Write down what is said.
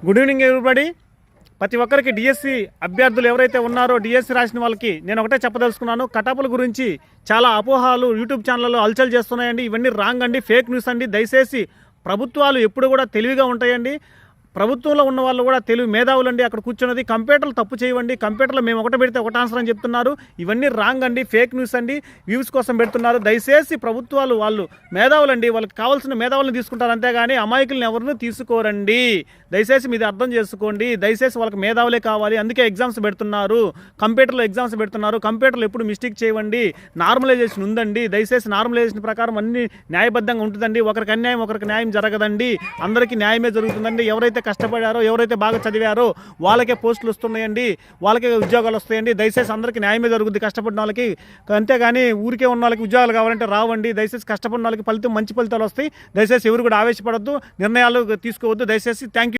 Good evening everybody. ప్రతి ఒక్కరికి DSC అభ్యర్థులు ఎవరైతే ఉన్నారో డిఎస్సి రాసిన వాళ్ళకి నేను ఒకటే చెప్పదలుచుకున్నాను. కటాపుల గురించి చాలా అపోహాలు యూట్యూబ్ ఛానల్లో హల్చల్ చేస్తున్నాయండి. ఇవన్నీ రాంగ్ అండి, ఫేక్ న్యూస్ అండి. దయచేసి ప్రభుత్వాలు ఎప్పుడు కూడా తెలివిగా ఉంటాయండి. ప్రభుత్వంలో ఉన్న వాళ్ళు కూడా తెలివి మేధావులండి. అక్కడ కూర్చున్నది కంప్యూటర్లు తప్పు చేయవండి. కంప్యూటర్లో మేము ఒకటి పెడితే ఒకటి ఆన్సర్ అని చెప్తున్నారు. ఇవన్నీ రాంగ్ అండి, ఫేక్ న్యూస్ అండి, వ్యూస్ కోసం పెడుతున్నారు. దయచేసి ప్రభుత్వాలు వాళ్ళు మేధావులండి, వాళ్ళకి కావాల్సిన మేధావులను తీసుకుంటారు, అంతేగాని అమాయకులను ఎవరిని తీసుకోరండి. దయచేసి మీది అర్థం చేసుకోండి. దయచేసి వాళ్ళకి మేధావులే కావాలి, అందుకే ఎగ్జామ్స్ పెడుతున్నారు, కంప్యూటర్లో ఎగ్జామ్స్ పెడుతున్నారు. కంప్యూటర్లో ఎప్పుడు మిస్టేక్ చేయండి, నార్మలైజేషన్ ఉందండి. దయచేసి నార్మలైజేషన్ ప్రకారం అన్ని న్యాయబద్ధంగా ఉంటుందండి. ఒకరికి అన్యాయం ఒకరికి న్యాయం జరగదండి, అందరికీ న్యాయమే జరుగుతుందండి. ఎవరైతే కష్టపడారో ఎవరైతే బాగా చదివారో వాళ్ళకే పోస్టులు వస్తున్నాయండి, వాళ్ళకే ఉద్యోగాలు వస్తాయండి. దయచేసి అందరికీ న్యాయమే జరుగుద్ది కష్టపడిన వాళ్ళకి, అంతేగాని ఊరికే ఉన్న వాళ్ళకి ఉద్యోగాలు కావాలంటే రావండి. దయచేసి కష్టపడిన వాళ్ళకి మంచి ఫలితాలు వస్తాయి. దయచేసి ఎవరు కూడా ఆవేశపడద్దు, నిర్ణయాలు తీసుకోవద్దు. దయచేసి థ్యాంక్ యూ.